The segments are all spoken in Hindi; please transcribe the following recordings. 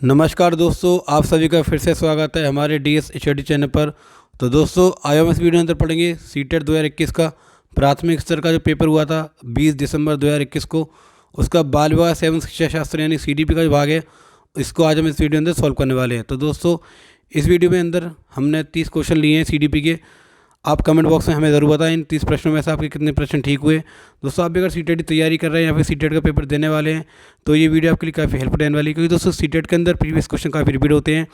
नमस्कार दोस्तों, आप सभी का फिर से स्वागत है हमारे डीएस स्टडी चैनल पर। तो दोस्तों, आज हम इस वीडियो में अंदर पढ़ेंगे सीटेट 2021 का प्राथमिक स्तर का जो पेपर हुआ था 20 दिसंबर 2021 को, उसका बाल विकास एवं शिक्षा शास्त्र यानी सीडीपी का जो भाग है, इसको आज हम इस वीडियो में अंदर सॉल्व करने वाले हैं। तो दोस्तों, इस वीडियो में अंदर हमने 30 क्वेश्चन लिए हैं सीडीपी के। आप कमेंट बॉक्स में हमें ज़रूर बताएं इन 30 प्रश्नों में से आपके कितने प्रश्न ठीक हुए। दोस्तों, आप भी अगर सीटेट की तैयारी कर रहे हैं या फिर सीटेट का पेपर देने वाले हैं तो ये वीडियो आपके लिए काफ़ी हेल्प रहने वाली है, क्योंकि दोस्तों सीटेट के अंदर प्रीवियस क्वेश्चन काफ़ी रिपीट होते हैं।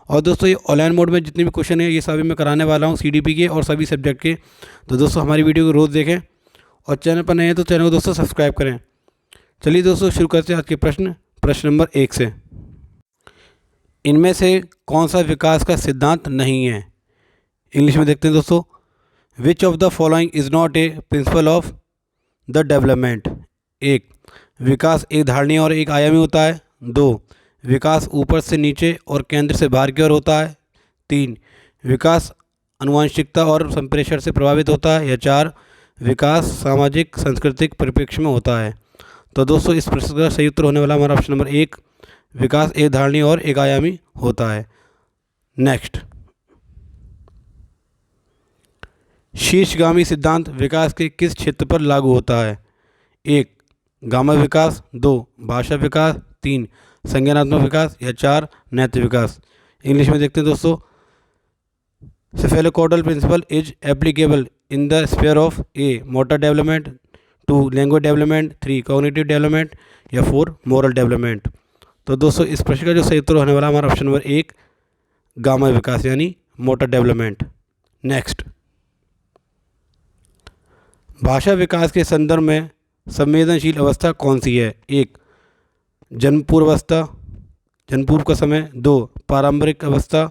और दोस्तों, ये ऑनलाइन मोड में जितने भी क्वेश्चन हैं ये सभी मैं कराने वाला हूँ सीडीपी के और सभी सब्जेक्ट के। तो दोस्तों, हमारी वीडियो को रोज़ देखें और चैनल पर नए हैं तो चैनल को दोस्तों सब्सक्राइब करें। चलिए दोस्तों, शुरू करते हैं आज के प्रश्न नंबर 1 से। इनमें से कौन सा विकास का सिद्धांत नहीं है? इंग्लिश में देखते हैं दोस्तों। Which of the following is not a principle of the development? 1, विकास एक धारणीय और एक आयामी होता है। 2, विकास ऊपर से नीचे और केंद्र से बाहर की ओर होता है। 3, विकास आनुवंशिकता और संप्रेषण से प्रभावित होता है। या 4, विकास सामाजिक सांस्कृतिक परिप्रेक्ष्य में होता है। तो दोस्तों, इस प्रश्न का सही उत्तर होने वाला हमारा ऑप्शन नंबर 1, विकास एक धारणीय और एक आयामी होता है। नेक्स्ट, शीर्षगामी सिद्धांत विकास के किस क्षेत्र पर लागू होता है? 1, गामा विकास। 2, भाषा विकास। 3, संज्ञानात्मक विकास। या 4, नैतिक विकास। इंग्लिश में देखते हैं दोस्तों। Cephalocaudal principle is applicable in the sphere of A, motor development. 2, language development. 3, cognitive development. या 4, मोरल डेवलपमेंट। तो दोस्तों, इस प्रश्न का जो सही उत्तर होने वाला हमारा ऑप्शन नंबर 1, गामा विकास यानी मोटर डेवलपमेंट। नेक्स्ट, भाषा विकास के संदर्भ में संवेदनशील अवस्था कौन सी है? 1, जन्म पूर्व अवस्था, जन्म पूर्व का समय। 2, पारंपरिक अवस्था।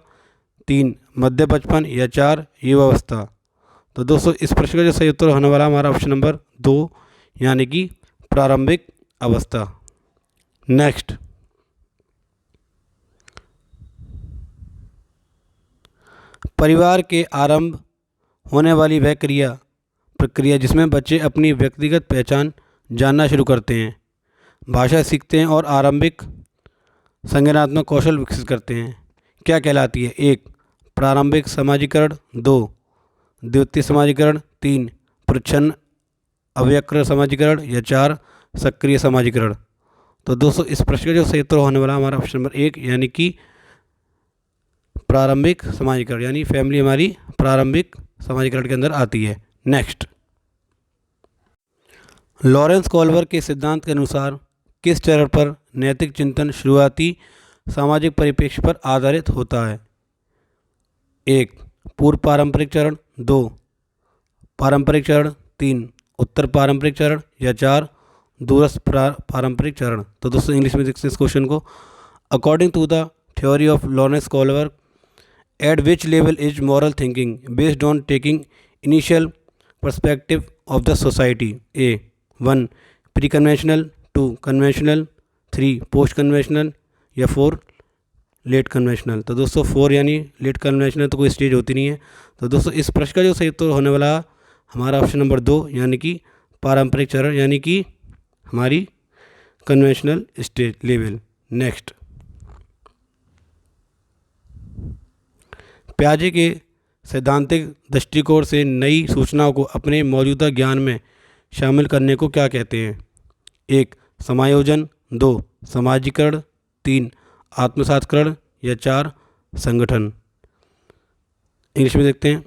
3, मध्य बचपन। या 4, युवावस्था। तो दोस्तों, इस प्रश्न का जो सही उत्तर होने वाला हमारा ऑप्शन नंबर 2 यानी कि प्रारंभिक अवस्था। नेक्स्ट, परिवार के आरंभ होने वाली वह प्रक्रिया जिसमें बच्चे अपनी व्यक्तिगत पहचान जानना शुरू करते हैं, भाषा सीखते हैं और आरंभिक संज्ञानात्मक कौशल विकसित करते हैं, क्या कहलाती है? 1, प्रारंभिक समाजीकरण। 2, द्वितीय समाजीकरण। 3, प्रच्छन्न अव्यक्र समाजीकरण। या 4, सक्रिय समाजीकरण। तो दोस्तों, इस प्रश्न का जो सही उत्तर होने वाला हमारा ऑप्शन नंबर 1 यानी कि प्रारंभिक समाजीकरण, यानी फैमिली हमारी प्रारंभिक समाजीकरण के अंदर आती है। नेक्स्ट, लॉरेंस कोल्बर के सिद्धांत के अनुसार किस चरण पर नैतिक चिंतन शुरुआती सामाजिक परिप्रेक्ष्य पर आधारित होता है? 1, पूर्व पारंपरिक चरण। 2, पारंपरिक चरण। 3, उत्तर पारंपरिक चरण। या 4, दूरस्थ पारंपरिक चरण। तो दोस्तों, इंग्लिश में देखते हैं इस क्वेश्चन को। According to the theory of Lawrence Kohlberg, at which level is moral thinking based on taking initial perspective of the society? A, 1, pre conventional. 2, conventional. 3, post conventional. या 4, लेट कन्वेंशनल। तो दोस्तों, 4 यानी लेट कन्वेंशनल तो कोई स्टेज होती नहीं है। तो दोस्तों, इस प्रश्न का जो सही उत्तर होने वाला हमारा ऑप्शन नंबर 2 यानी कि पारंपरिक चरण, यानी कि हमारी कन्वेंशनल स्टेज लेवल। नेक्स्ट, पियाजे के सैद्धांतिक दृष्टिकोण से नई सूचनाओं को अपने मौजूदा ज्ञान में शामिल करने को क्या कहते हैं? 1, समायोजन। 2, समाजीकरण। 3, आत्मसात्करण। या 4, संगठन। इंग्लिश में देखते हैं।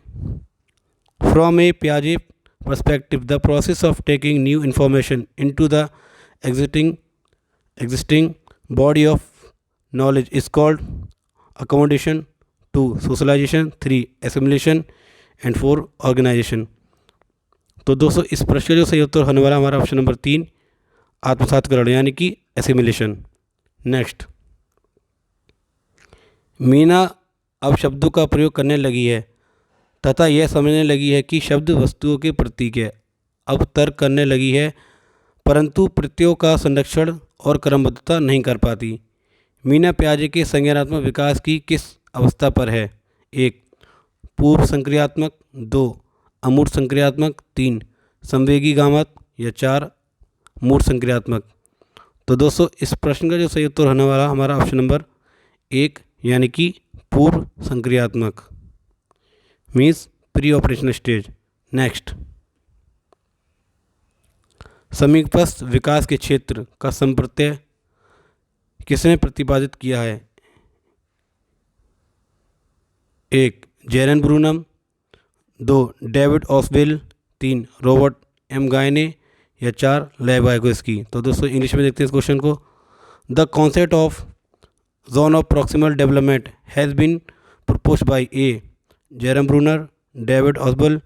फ्रॉम ए पियाजे perspective, the process of taking new information into the existing body of knowledge is called accommodation. 2, socialisation. 3, assimilation. And 4, organisation. तो दोस्तों, इस प्रश्न का जो सही उत्तर होने वाला हमारा ऑप्शन नंबर 3, आत्मसात्करण यानी कि एसिमिलेशन। नेक्स्ट, मीना अब शब्दों का प्रयोग करने लगी है तथा यह समझने लगी है कि शब्द वस्तुओं के प्रतीक है। अब तर्क करने लगी है परंतु प्रत्ययों का संरक्षण और क्रमबद्धता नहीं कर पाती। मीना पियाजे के संज्ञानात्मक विकास की किस अवस्था पर है? 1, पूर्व संक्रियात्मक। 2, अमूर्त संक्रियात्मक। 3, संवेगी गामक। या 4, मूर्त संक्रियात्मक। तो दोस्तों, इस प्रश्न का जो सही उत्तर होने वाला हमारा ऑप्शन नंबर एक यानी कि पूर्व संक्रियात्मक, means pre operation stage. Next, समीपस्थ विकास के क्षेत्र का संप्रत्यय किसने प्रतिपादित किया है? एक, जेरन ब्रूनम, दो, डेविड ऑसवेल, तीन, रॉबर्ट एम गायने, या चार, लेव वाइगोस्की। तो दोस्तों इंग्लिश में देखते हैं इस क्वेश्चन को। The concept of zone of proximal development has been propose by A, Jerome Bruner, David Ausubel,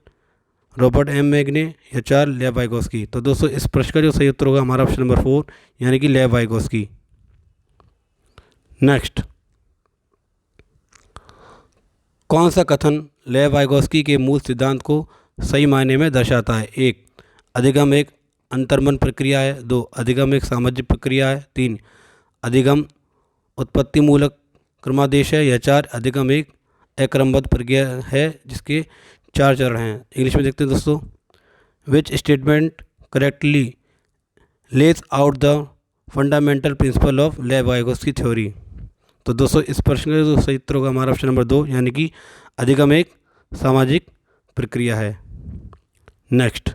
Robert M Gagne, या चार, लेव वाइगोस्की। तो दोस्तों इस प्रश्न का जो सही उत्तर होगा हमारा ऑप्शन नंबर 4 यानी कि लेव वाइगोस्की। नेक्स्ट, कौन सा कथन लेव वाइगोस्की के मूल सिद्धांत को सही मायने में दर्शाता है? एक, अधिगम एक अंतर्मन प्रक्रिया है। दो, अधिगम एक सामाजिक प्रक्रिया है। तीन, अधिगम उत्पत्ति मूलक क्रमादेश है। या चार, अधिगम एक अक्रमबद्ध प्रक्रिया है जिसके 4 चरण हैं। इंग्लिश में देखते हैं दोस्तों। Which statement correctly less out the fundamental principle of लेव वाइगोस्की थ्योरी। तो दोस्तों इस प्रश्न का जो सही उत्तर होगा हमारा ऑप्शन नंबर 2 यानी कि अधिगम एक सामाजिक प्रक्रिया है। नेक्स्ट,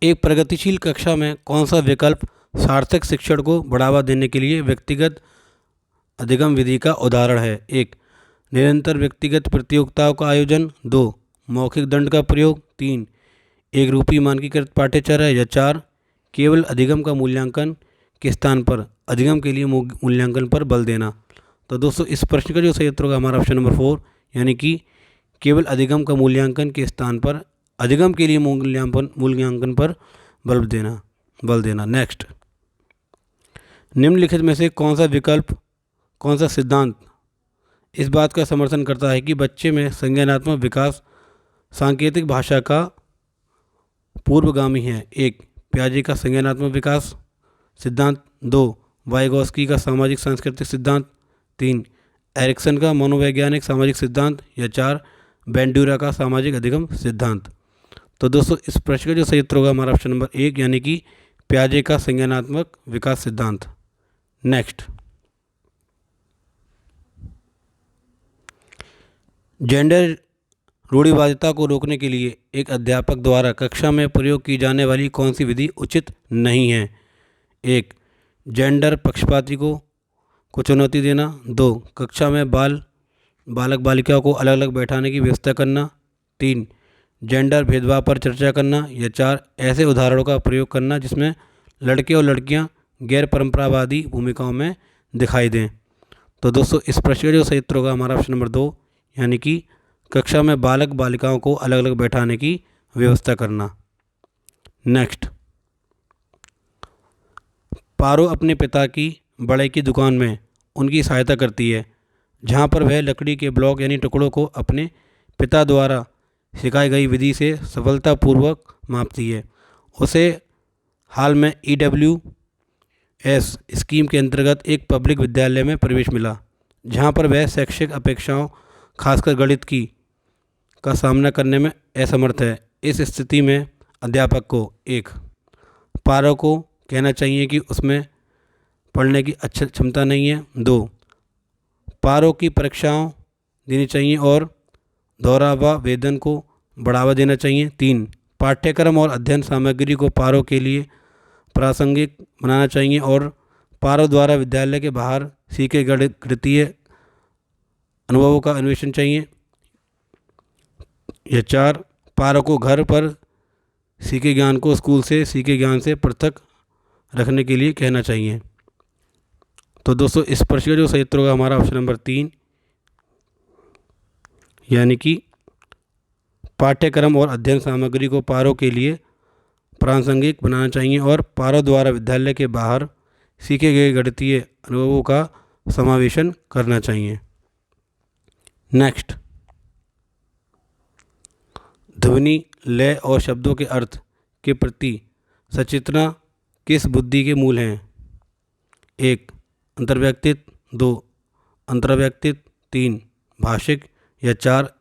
एक प्रगतिशील कक्षा में कौन सा विकल्प सार्थक शिक्षण को बढ़ावा देने के लिए व्यक्तिगत अधिगम विधि का उदाहरण है? एक, निरंतर व्यक्तिगत प्रतियोगिताओं का आयोजन। दो, मौखिक दंड का प्रयोग। तीन, एक रूपी मानकीकृत पाठ्यचर्या। या चार, केवल अधिगम का मूल्यांकन के स्थान पर अधिगम के लिए मूल्यांकन पर बल देना। तो दोस्तों इस प्रश्न का जो सही उत्तर होगा हमारा ऑप्शन नंबर 4 यानी कि केवल अधिगम का मूल्यांकन के स्थान पर अधिगम के लिए मूल्यांकन पर बल देना। नेक्स्ट, निम्नलिखित में से कौन सा विकल्प, कौन सा सिद्धांत इस बात का समर्थन करता है कि बच्चे में संज्ञानात्मक विकास सांकेतिक भाषा का पूर्वगामी है? एक, पियाजे का संज्ञानात्मक विकास सिद्धांत। दो, वाइगोस्की का सामाजिक सांस्कृतिक सिद्धांत। तीन, एरिक्सन का मनोवैज्ञानिक सामाजिक सिद्धांत। या चार, बेंड्यूरा का सामाजिक अधिगम सिद्धांत। तो दोस्तों इस प्रश्न का जो सही उत्तर होगा हमारा ऑप्शन नंबर 1 यानी कि पियाजे का संज्ञानात्मक विकास सिद्धांत। नेक्स्ट, जेंडर रूढ़िवादिता को रोकने के लिए एक अध्यापक द्वारा कक्षा में प्रयोग की जाने वाली कौन सी विधि उचित नहीं है? एक, जेंडर पक्षपाती को चुनौती देना। दो, कक्षा में बालक बालिकाओं को अलग अलग बैठाने की व्यवस्था करना। तीन, जेंडर भेदभाव पर चर्चा करना। या चार, ऐसे उदाहरणों का प्रयोग करना जिसमें लड़के और लड़कियां गैर परंपरावादी भूमिकाओं में दिखाई दें। तो दोस्तों इस प्रश्न का जो सही उत्तर होगा हमारा ऑप्शन नंबर 2 यानी कि कक्षा में बालक बालिकाओं को अलग अलग बैठाने की व्यवस्था करना। नेक्स्ट, पारो अपने पिता की बड़ाई की दुकान में उनकी सहायता करती है, जहां पर वह लकड़ी के ब्लॉक यानी टुकड़ों को अपने पिता द्वारा सिखाई गई विधि से सफलतापूर्वक मापती है। उसे हाल में EWS स्कीम के अंतर्गत एक पब्लिक विद्यालय में प्रवेश मिला, जहां पर वह शैक्षिक अपेक्षाओं खासकर गणित का सामना करने में असमर्थ है। इस स्थिति में अध्यापक को एक, पारो को कहना चाहिए कि उसमें पढ़ने की अच्छी क्षमता नहीं है। दो, पारो की परीक्षाओं देनी चाहिए और दोहरावेदन को बढ़ावा देना चाहिए। तीन, पाठ्यक्रम और अध्ययन सामग्री को पारो के लिए प्रासंगिक बनाना चाहिए और पारो द्वारा विद्यालय के बाहर सीखे गणितीय अनुभवों का अन्वेषण चाहिए। या चार, पारो को घर पर सीखे ज्ञान को स्कूल से सीखे ज्ञान से पृथक रखने के लिए कहना चाहिए। तो दोस्तों इस प्रश्न का जो सही उत्तर होगा हमारा ऑप्शन नंबर 3 यानी कि पाठ्यक्रम और अध्ययन सामग्री को पारो के लिए प्रासंगिक बनाना चाहिए और पारो द्वारा विद्यालय के बाहर सीखे गए गणितीय अनुभवों का समावेशन करना चाहिए। नेक्स्ट, ध्वनि, लय और शब्दों के अर्थ के प्रति सचेतना किस बुद्धि के मूल हैं? एक, अंतर्व्यक्तित्व। दो, अंतर्व्यक्तित्व। तीन, भाषिक। या चार,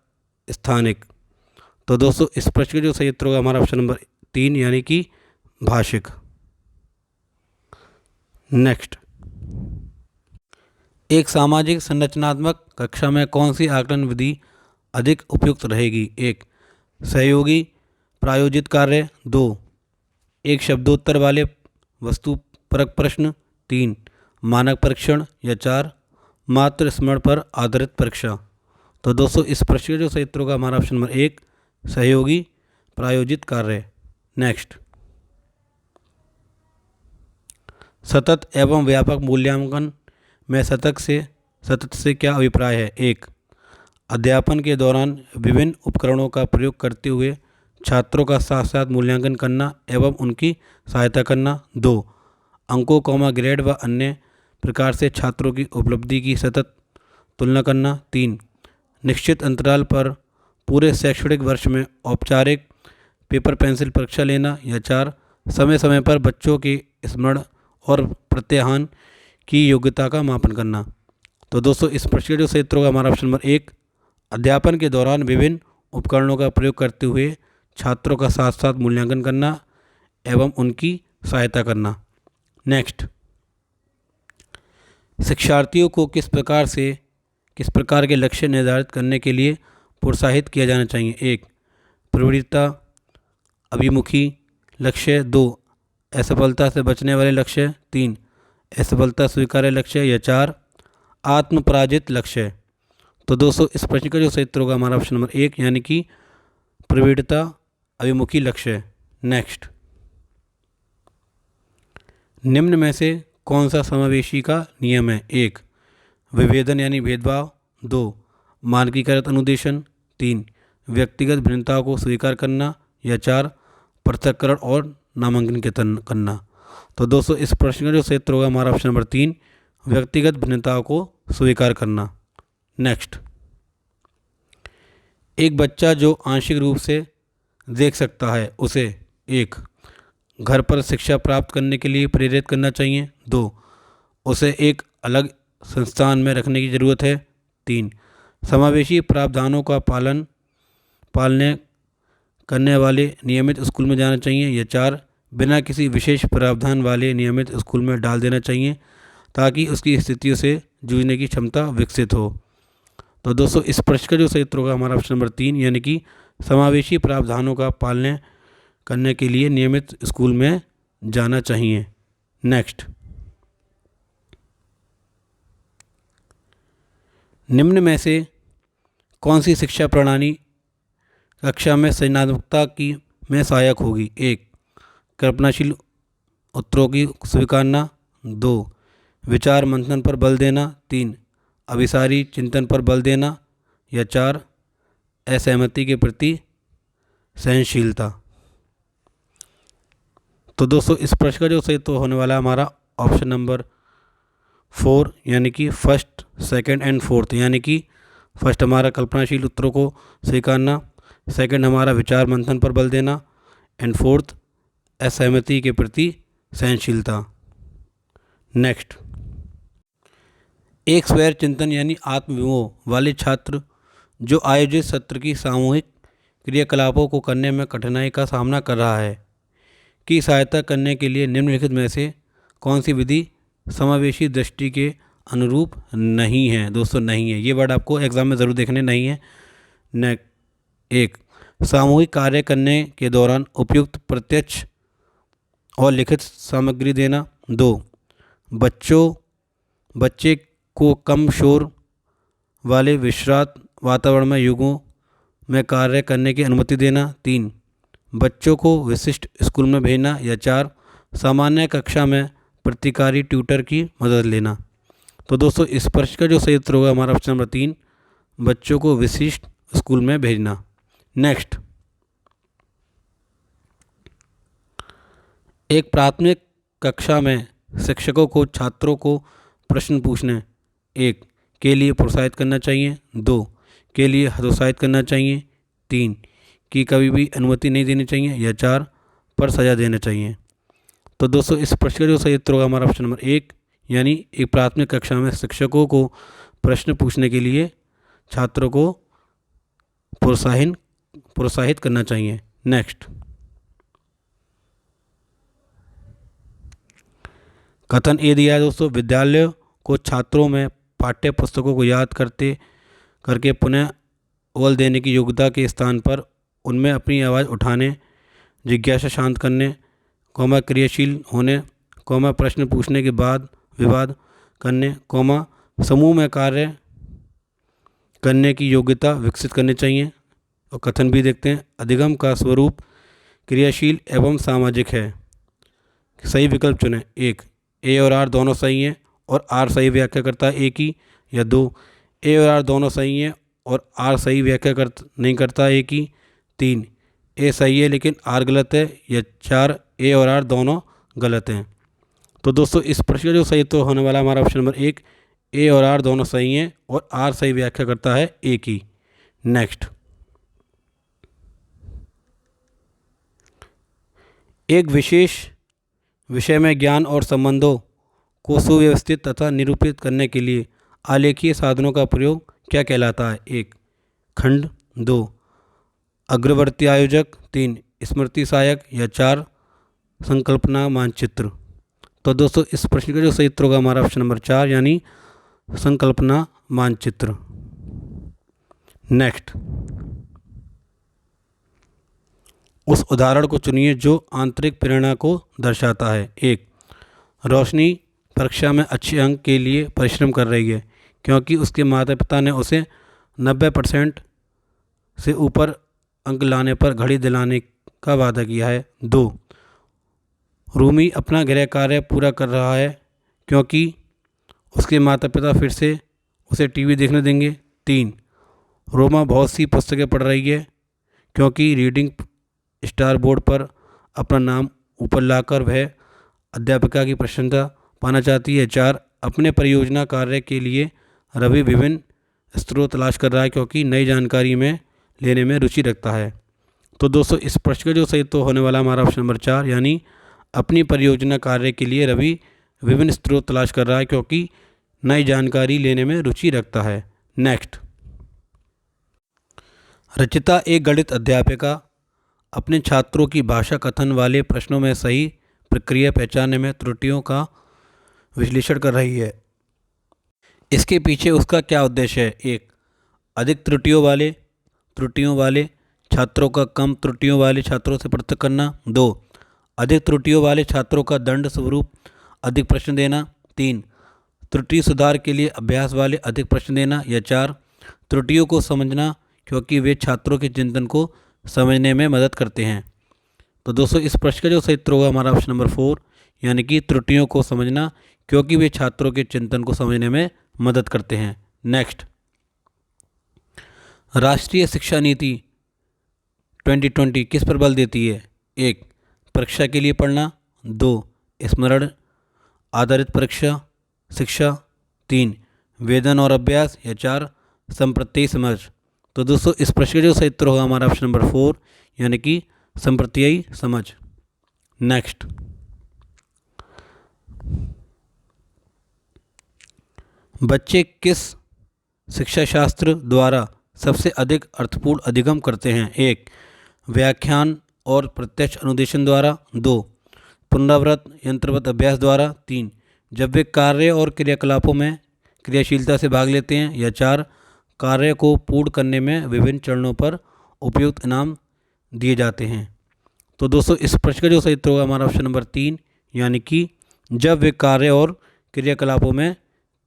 स्थानिक। तो दोस्तों इस प्रश्न का जो सही उत्तर होगा हमारा ऑप्शन नंबर 3 यानी कि भाषिक। नेक्स्ट, एक सामाजिक संरचनात्मक कक्षा में कौन सी आकलन विधि अधिक उपयुक्त रहेगी? एक, सहयोगी प्रायोजित कार्य। दो, एक शब्दोत्तर वाले वस्तुपरक प्रश्न। तीन, मानक परीक्षण। या चार, मात्र स्मरण पर आधारित परीक्षा। तो दोस्तों इस प्रश्न का जो सही उत्तर होगा हमारा ऑप्शन नंबर एक, सहयोगी प्रायोजित कार्य। नेक्स्ट, सतत एवं व्यापक मूल्यांकन में सतत से क्या अभिप्राय है? एक, अध्यापन के दौरान विभिन्न उपकरणों का प्रयोग करते हुए छात्रों का साथ साथ मूल्यांकन करना एवं उनकी सहायता करना। दो, अंकों ग्रेड व अन्य प्रकार से छात्रों की उपलब्धि की सतत तुलना करना। तीन, निश्चित अंतराल पर पूरे शैक्षणिक वर्ष में औपचारिक पेपर पेंसिल परीक्षा लेना। या चार, समय समय पर बच्चों के स्मरण और प्रत्याहान की योग्यता का मापन करना। तो दोस्तों इस प्रश्न का जो सही उत्तर होगा हमारा ऑप्शन नंबर एक, अध्यापन के दौरान विभिन्न उपकरणों का प्रयोग करते हुए छात्रों का साथ साथ मूल्यांकन करना एवं उनकी सहायता करना। नेक्स्ट, शिक्षार्थियों को किस प्रकार के लक्ष्य निर्धारित करने के लिए प्रोत्साहित किया जाना चाहिए? एक, प्रवृत्ता अभिमुखी लक्ष्य। दो, असफलता से बचने वाले लक्ष्य। तीन, असफलता स्वीकार्य लक्ष्य। या चार, आत्मपराजित लक्ष्य। तो दोस्तों इस प्रश्न का जो सही उत्तर होगा हमारा ऑप्शन नंबर एक, यानी कि प्रवृत्ता अभिमुखी लक्ष्य। नेक्स्ट, निम्न में से कौन सा समावेशी का नियम है? एक, विभेदन यानी भेदभाव। दो, मानकीकृत अनुदेशन। तीन, व्यक्तिगत भिन्नताओं को स्वीकार करना। या चार, पृथक्करण और नामांकन करना। तो दोस्तों इस प्रश्न का जो सही उत्तर होगा हमारा ऑप्शन नंबर तीन, व्यक्तिगत भिन्नताओं को स्वीकार करना। नेक्स्ट, एक बच्चा जो आंशिक रूप से देख सकता है उसे एक, घर पर शिक्षा प्राप्त करने के लिए प्रेरित करना चाहिए। दो, उसे एक अलग संस्थान में रखने की ज़रूरत है। तीन, समावेशी प्रावधानों का पालने करने वाले नियमित स्कूल में जाना चाहिए। या चार, बिना किसी विशेष प्रावधान वाले नियमित स्कूल में डाल देना चाहिए ताकि उसकी स्थितियों से जूझने की क्षमता विकसित हो। तो दोस्तों इस प्रश्न का जो सही उत्तर होगा हमारा ऑप्शन नंबर तीन, यानी कि समावेशी प्रावधानों का पालने करने के लिए नियमित स्कूल में जाना चाहिए। नेक्स्ट, निम्न में से कौन सी शिक्षा प्रणाली कक्षा में सृजनात्मकता की में सहायक होगी? एक, कल्पनाशील उत्तरों की स्वीकारना। दो, विचार मंथन पर बल देना। तीन, अभिसारी चिंतन पर बल देना। या चार, असहमति के प्रति सहनशीलता। तो दोस्तों इस प्रश्न का जो सही तो होने वाला है हमारा ऑप्शन नंबर फोर, यानी कि फर्स्ट, सेकंड एंड फोर्थ। यानी कि फर्स्ट हमारा कल्पनाशील उत्तरों को स्वीकारना, सेकंड हमारा विचार मंथन पर बल देना, एंड फोर्थ असहमति के प्रति सहनशीलता। नेक्स्ट, एक स्वैर चिंतन यानी आत्मविमोह वाले छात्र जो आयोजित सत्र की सामूहिक क्रियाकलापों को करने में कठिनाई का सामना कर रहा है की सहायता करने के लिए निम्नलिखित में से कौन सी विधि समावेशी दृष्टि के अनुरूप नहीं है? दोस्तों नहीं है, ये वर्ड आपको एग्जाम में ज़रूर देखने नहीं है। एक, सामूहिक कार्य करने के दौरान उपयुक्त प्रत्यक्ष और लिखित सामग्री देना। दो, बच्चे को कम शोर वाले विश्रांत वातावरण में युगों में कार्य करने की अनुमति देना। तीन, बच्चों को विशिष्ट स्कूल में भेजना। या चार, सामान्य कक्षा में प्रतिकारी ट्यूटर की मदद लेना। तो दोस्तों इस प्रश्न का जो सही उत्तर होगा हमारा ऑप्शन नंबर तीन, बच्चों को विशिष्ट स्कूल में भेजना। नेक्स्ट, एक प्राथमिक कक्षा में शिक्षकों को छात्रों को प्रश्न पूछने एक के लिए प्रोत्साहित करना चाहिए। दो, के लिए हतोत्साहित करना चाहिए। तीन, की कभी भी अनुमति नहीं देनी चाहिए। या चार, पर सजा देना चाहिए। तो दोस्तों इस प्रश्न का जो सही उत्तर होगा हमारा ऑप्शन नंबर एक, यानी एक प्राथमिक कक्षा में शिक्षकों को प्रश्न पूछने के लिए छात्रों को प्रोत्साहित करना चाहिए। नेक्स्ट, कथन ए दिया है दोस्तों, विद्यालयों को छात्रों में पाठ्य पुस्तकों को याद करके पुनः ओल देने की योग्यता के स्थान पर उनमें अपनी आवाज़ उठाने, जिज्ञासा शांत करने, क्रियाशील होने, प्रश्न पूछने के बाद विवाद करने, समूह में कार्य करने की योग्यता विकसित करनी चाहिए। और कथन भी देखते हैं। अधिगम का स्वरूप क्रियाशील एवं सामाजिक है। सही विकल्प चुनें। 1, ए और आर दोनों सही हैं और आर सही व्याख्या करता है ए की, या 2, ए और आर दोनों सही हैं और आर सही व्याख्या नहीं करता ए की, 3, ए सही है लेकिन आर गलत है, या 4, ए और आर दोनों गलत हैं। तो दोस्तों इस प्रश्न का जो सही उत्तर होने वाला हमारा ऑप्शन नंबर 1, ए और आर दोनों सही हैं और आर सही व्याख्या करता है ए की। नेक्स्ट, एक विशेष विषय में ज्ञान और संबंधों को सुव्यवस्थित तथा निरूपित करने के लिए आलेखीय साधनों का प्रयोग क्या कहलाता है? 1, खंड, 2, अग्रवर्ती आयोजक, 3, स्मृति सहायक, या 4, संकल्पना मानचित्र। तो दोस्तों इस प्रश्न का जो सही उत्तर होगा हमारा ऑप्शन नंबर 4 यानी संकल्पना मानचित्र। नेक्स्ट, उस उदाहरण को चुनिए जो आंतरिक प्रेरणा को दर्शाता है। 1, रोशनी परीक्षा में अच्छे अंक के लिए परिश्रम कर रही है क्योंकि उसके माता पिता ने उसे 90% से ऊपर अंक लाने पर घड़ी दिलाने का वादा किया है। 2, रूमी अपना गृह कार्य पूरा कर रहा है क्योंकि उसके माता पिता फिर से उसे टीवी देखने देंगे। 3, रोमा बहुत सी पुस्तकें पढ़ रही है क्योंकि रीडिंग स्टार बोर्ड पर अपना नाम ऊपर लाकर वह अध्यापिका की प्रशंसा पाना चाहती है। 4, अपने परियोजना कार्य के लिए रवि विभिन्न स्रोत तलाश कर रहा है क्योंकि नई जानकारी में लेने में रुचि रखता है। तो दोस्तों इस प्रश्न का जो सही तो होने वाला हमारा ऑप्शन नंबर 4 यानी अपनी परियोजना कार्य के लिए रवि विभिन्न स्रोत तलाश कर रहा है क्योंकि नई जानकारी लेने में रुचि रखता है। नेक्स्ट, रचिता एक गणित अध्यापिका अपने छात्रों की भाषा कथन वाले प्रश्नों में सही प्रक्रिया पहचानने में त्रुटियों का विश्लेषण कर रही है। इसके पीछे उसका क्या उद्देश्य है? 1, अधिक त्रुटियों वाले छात्रों का कम त्रुटियों वाले छात्रों से पृथक करना। 2, अधिक त्रुटियों वाले छात्रों का दंड स्वरूप अधिक प्रश्न देना। 3, त्रुटि सुधार के लिए अभ्यास वाले अधिक प्रश्न देना। या 4, त्रुटियों को समझना क्योंकि वे छात्रों के चिंतन को समझने में मदद करते हैं। तो दोस्तों इस प्रश्न का जो सही उत्तर होगा हमारा ऑप्शन नंबर 4 यानी कि त्रुटियों को समझना क्योंकि वे छात्रों के चिंतन को समझने में मदद करते हैं। नेक्स्ट, राष्ट्रीय शिक्षा नीति 2020 किस पर बल देती है? 1, परीक्षा के लिए पढ़ना। 2, स्मरण आधारित परीक्षा शिक्षा। 3, वेदन और अभ्यास। या 4, संप्रत्ययी समझ। तो दोस्तों इस प्रश्न का जो सही उत्तर होगा हमारा ऑप्शन नंबर 4 यानी कि संप्रत्ययी समझ। नेक्स्ट, बच्चे किस शिक्षा शास्त्र द्वारा सबसे अधिक अर्थपूर्ण अधिगम करते हैं? 1, व्याख्यान और प्रत्यक्ष अनुदेशन द्वारा। 2, पुनरावृत यंत्रवत अभ्यास द्वारा। 3, जब वे कार्य और क्रियाकलापों में क्रियाशीलता से भाग लेते हैं। या 4, कार्य को पूर्ण करने में विभिन्न चरणों पर उपयुक्त इनाम दिए जाते हैं। तो दोस्तों इस प्रश्न का जो सही उत्तर होगा हमारा ऑप्शन नंबर 3 यानी कि जब वे कार्य और क्रियाकलापों में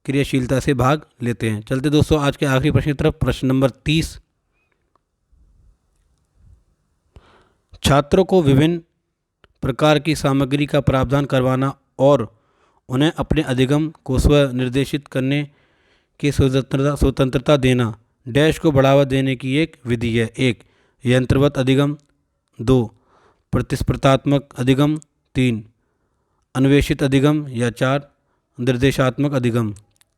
क्रियाशीलता से भाग लेते हैं। चलते दोस्तों आज के आखिरी प्रश्न की तरफ। प्रश्न नंबर 30, छात्रों को विभिन्न प्रकार की सामग्री का प्रावधान करवाना और उन्हें अपने अधिगम को स्व निर्देशित करने की स्वतंत्रता देना डैश को बढ़ावा देने की एक विधि है। 1, यंत्रवत अधिगम। 2, प्रतिस्पर्धात्मक अधिगम। 3, अन्वेषित अधिगम। या 4, निर्देशात्मक अधिगम।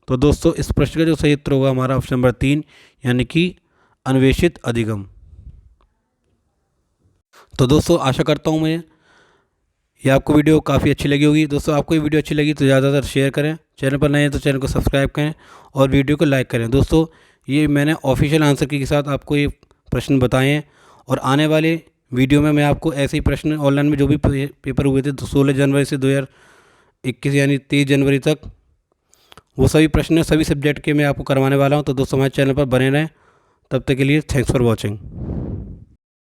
तो दोस्तों इस प्रश्न का जो सही उत्तर होगा हमारा ऑप्शन नंबर 3 यानी कि अन्वेषित अधिगम। तो दोस्तों आशा करता हूँ मैं ये आपको वीडियो काफ़ी अच्छी लगी होगी। दोस्तों आपको ये वीडियो अच्छी लगी तो ज़्यादातर शेयर करें, चैनल पर नए हैं तो चैनल को सब्सक्राइब करें और वीडियो को लाइक करें। दोस्तों ये मैंने ऑफिशियल आंसर की के साथ आपको ये प्रश्न बताए हैं और आने वाले वीडियो में मैं आपको ऐसे ही प्रश्न ऑनलाइन में जो भी पेपर हुए थे 16 जनवरी से 2021 यानी 23 जनवरी तक वो सभी प्रश्न सभी सब्जेक्ट के मैं आपको करवाने वाला हूँ। तो दोस्तों हमारे चैनल पर बने रहें। तब तक के लिए थैंक्स फॉर वॉचिंग।